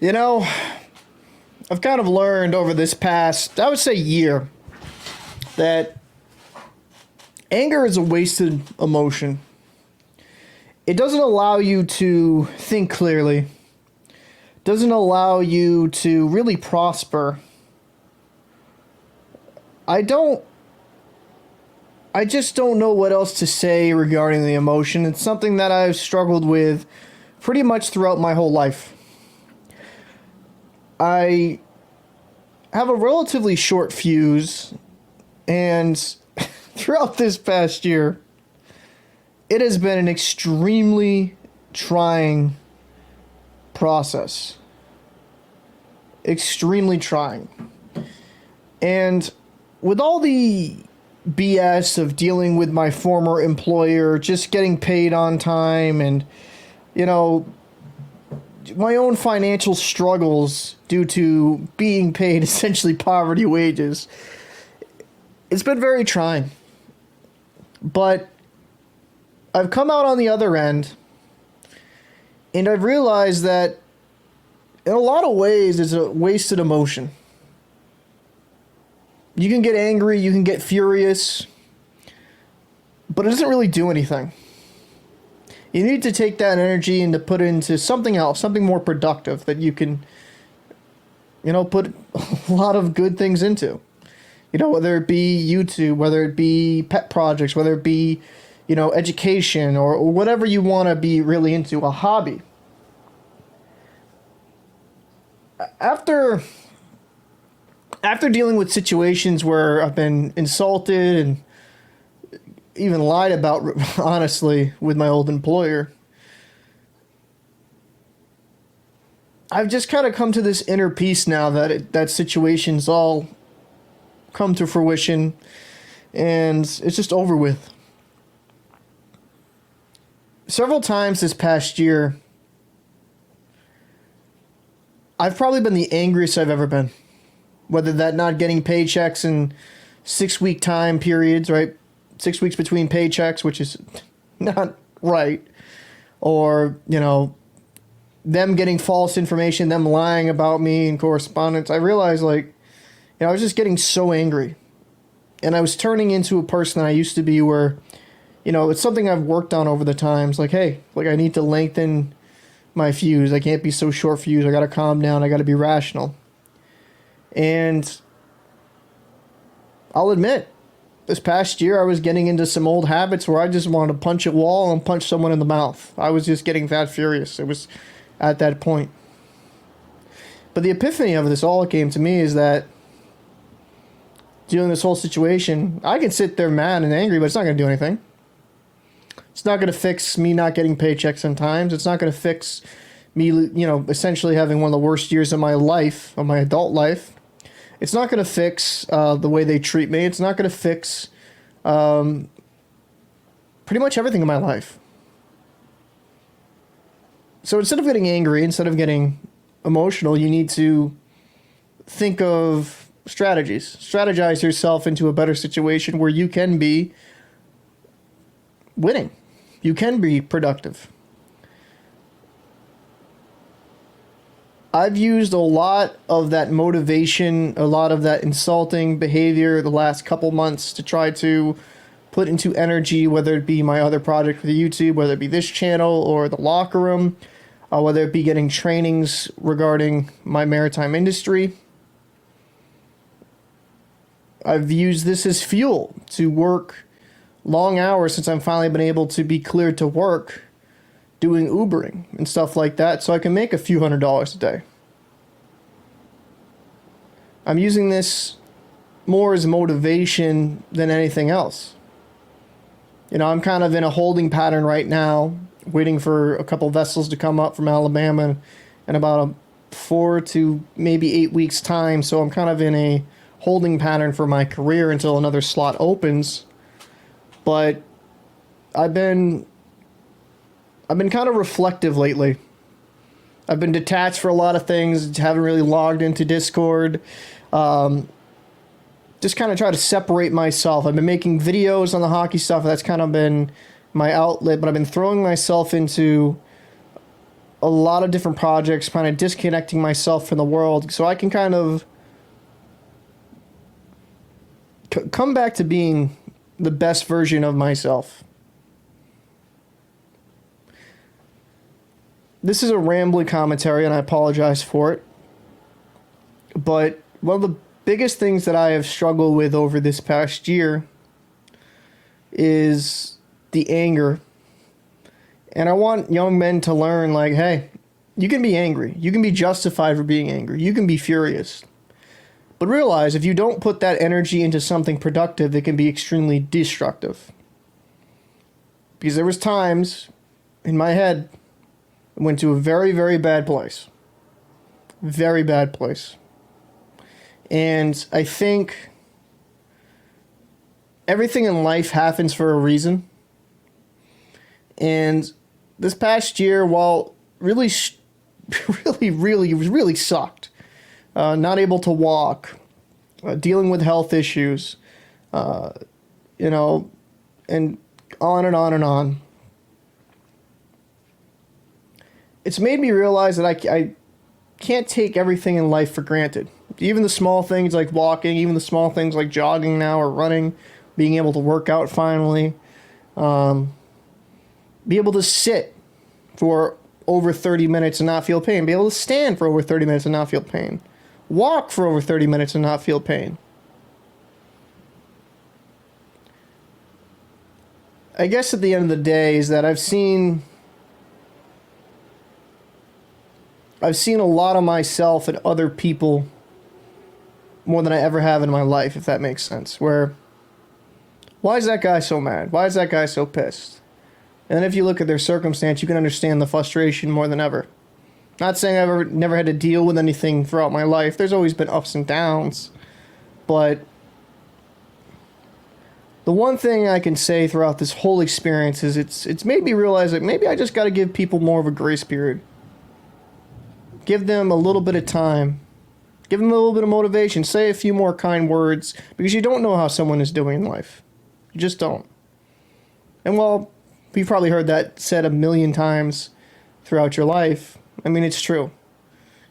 You know, I've kind of learned over this past, I would say, year, that anger is a wasted emotion. It doesn't allow you to think clearly, doesn't allow you to really prosper. I don't, I just don't know what else to say regarding the emotion. It's something that I've struggled with pretty much throughout my whole life. I have a relatively short fuse, and throughout this past year, it has been an extremely trying process. Extremely trying. And with all the BS of dealing with my former employer, just getting paid on time, and, you know, my own financial struggles due to being paid essentially poverty wages, it's been very trying. But I've come out on the other end, and I've realized that in a lot of ways it's a wasted emotion. You can get angry, you can get furious, but it doesn't really do anything. You need to take that energy and to put it into something else, something more productive that you can, put a lot of good things into. Whether it be YouTube, whether it be pet projects, whether it be, education or whatever you want to be really into, a hobby. After dealing with situations where I've been insulted and even lied about, honestly, with my old employer, I've just kind of come to this inner peace now that that situation's all come to fruition and it's just over with. Several times this past year, I've probably been the angriest I've ever been. Whether that not getting paychecks in 6-week time periods, right? 6 weeks between paychecks, which is not right. Or, them getting false information, them lying about me in correspondence. I realized, I was just getting so angry. And I was turning into a person that I used to be where, it's something I've worked on over the times. Hey, I need to lengthen my fuse. I can't be so short fuse. I got to calm down. I got to be rational. And I'll admit, this past year I was getting into some old habits where I just wanted to punch a wall and punch someone in the mouth. I was just getting that furious. It was at that point. But the epiphany of this all came to me is that during this whole situation, I can sit there mad and angry, but it's not going to do anything. It's not going to fix me not getting paychecks sometimes. It's not going to fix me, essentially having one of the worst years of my life, of my adult life. It's not going to fix the way they treat me. It's not going to fix pretty much everything in my life. So instead of getting angry, instead of getting emotional, you need to think of strategies. Strategize yourself into a better situation where you can be winning. You can be productive. I've used a lot of that motivation, a lot of that insulting behavior the last couple months to try to put into energy, whether it be my other project for the YouTube, whether it be this channel or the locker room, whether it be getting trainings regarding my maritime industry. I've used this as fuel to work long hours since I've finally been able to be cleared to work doing Ubering and stuff like that, so I can make a few $100s a day. I'm using this more as motivation than anything else. I'm kind of in a holding pattern right now, waiting for a couple vessels to come up from Alabama in about 4 to maybe 8 weeks time, so I'm kind of in a holding pattern for my career until another slot opens. But I've been kind of reflective lately. I've been detached for a lot of things, haven't really logged into Discord. Just kind of try to separate myself. I've been making videos on the hockey stuff. That's kind of been my outlet, but I've been throwing myself into a lot of different projects, kind of disconnecting myself from the world so I can kind of come back to being the best version of myself. This is a rambling commentary, and I apologize for it. But one of the biggest things that I have struggled with over this past year is the anger. And I want young men to learn, like, hey, you can be angry. You can be justified for being angry. You can be furious. But realize if you don't put that energy into something productive, it can be extremely destructive. Because there was times in my head, I went to a very, very bad place. Very bad place. And I think everything in life happens for a reason. And this past year, while really sucked, not able to walk, dealing with health issues, you know, and on and on and on. It's made me realize that I can't take everything in life for granted. Even the small things like walking, even the small things like jogging now or running, being able to work out finally, be able to sit for over 30 minutes and not feel pain, be able to stand for over 30 minutes and not feel pain, walk for over 30 minutes and not feel pain. I guess at the end of the day is that I've seen a lot of myself in other people more than I ever have in my life, if that makes sense. Where, why is that guy so mad? Why is that guy so pissed? And then if you look at their circumstance, you can understand the frustration more than ever. Not saying I've never had to deal with anything throughout my life. There's always been ups and downs. But the one thing I can say throughout this whole experience is it's made me realize that maybe I just got to give people more of a grace period. Give them a little bit of time. Give them a little bit of motivation. Say a few more kind words. Because you don't know how someone is doing in life. You just don't. And while you've probably heard that said a million times throughout your life, I mean, it's true.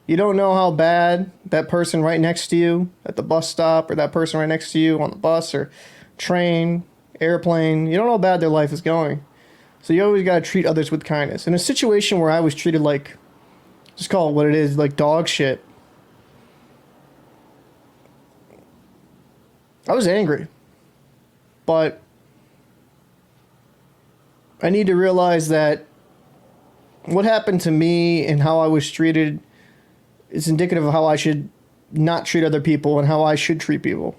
You don't know how bad that person right next to you at the bus stop, or that person right next to you on the bus or train, airplane, you don't know how bad their life is going. So you always got to treat others with kindness. In a situation where I was treated like, just call it what it is, like dog shit, I was angry. But I need to realize that what happened to me and how I was treated is indicative of how I should not treat other people and how I should treat people.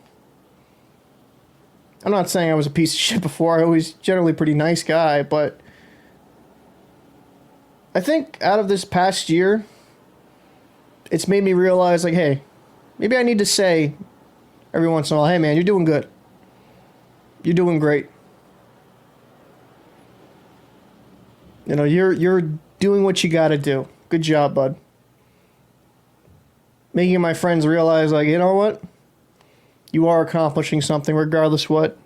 I'm not saying I was a piece of shit before. I was generally a pretty nice guy, but I think out of this past year, it's made me realize, like, hey, maybe I need to say every once in a while, hey man, you're doing good. You're doing great. You know, you're doing what you gotta do. Good job, bud. Making my friends realize, like, you know what? You are accomplishing something regardless what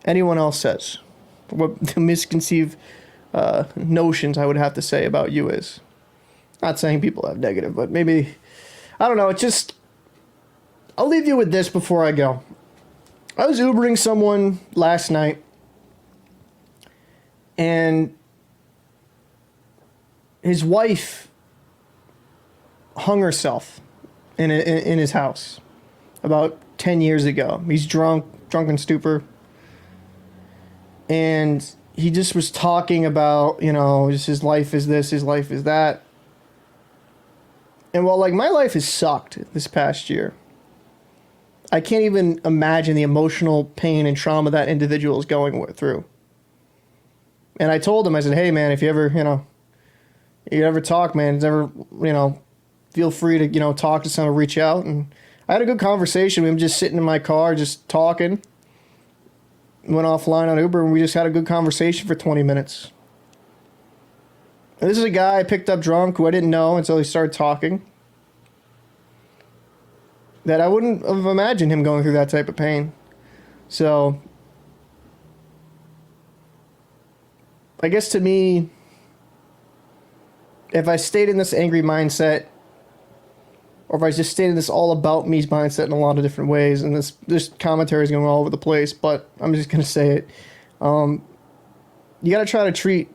anyone else says. What the misconceived notions I would have to say about you is. Not saying people have negative, but maybe, I don't know, it's just, I'll leave you with this before I go. I was Ubering someone last night, and his wife hung herself in his house about 10 years ago. He's drunken stupor. And he just was talking about, you know, just his life is this, his life is that. And while, like, my life has sucked this past year, I can't even imagine the emotional pain and trauma that individual is going through. And I told him, I said, hey, man, if you ever, you ever talk, man, ever, feel free to, talk to someone, reach out. And I had a good conversation with him, just sitting in my car, just talking. Went offline on Uber, and we just had a good conversation for 20 minutes. And this is a guy I picked up drunk who I didn't know until he started talking. That I wouldn't have imagined him going through that type of pain. So, I guess to me, if I stayed in this angry mindset, or if I just stayed in this all about me mindset in a lot of different ways, and this commentary is going all over the place, but I'm just gonna say it. You gotta try to treat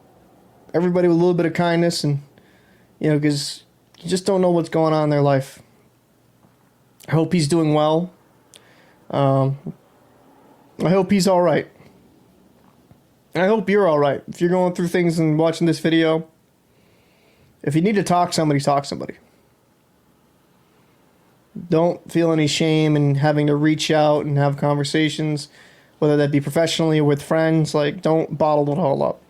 everybody with a little bit of kindness, and because you just don't know what's going on in their life. I hope he's doing well. I hope he's all right. And I hope you're all right. If you're going through things and watching this video, if you need to talk to somebody, talk to somebody. Don't feel any shame in having to reach out and have conversations, whether that be professionally or with friends. Like, don't bottle it all up.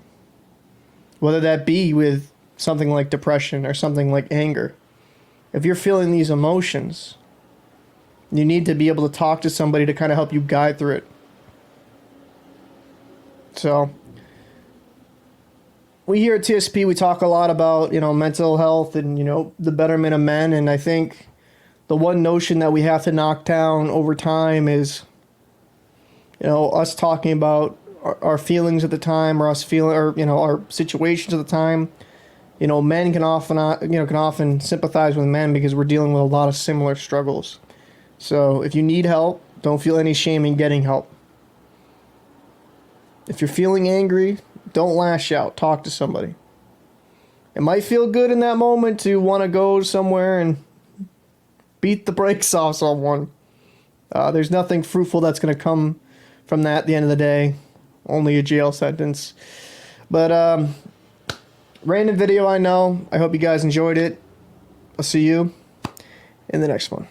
Whether that be with something like depression or something like anger. If you're feeling these emotions, you need to be able to talk to somebody to kind of help you guide through it. So, we here at TSP, we talk a lot about, mental health and, the betterment of men. And I think the one notion that we have to knock down over time is, us talking about our feelings at the time, or us feeling, or, our situations at the time. Men can often sympathize with men because we're dealing with a lot of similar struggles. So if you need help, don't feel any shame in getting help. If you're feeling angry, don't lash out. Talk to somebody. It might feel good in that moment to want to go somewhere and beat the brakes off someone. There's nothing fruitful that's going to come from that at the end of the day. Only a jail sentence. But, random video, I know. I hope you guys enjoyed it. I'll see you in the next one.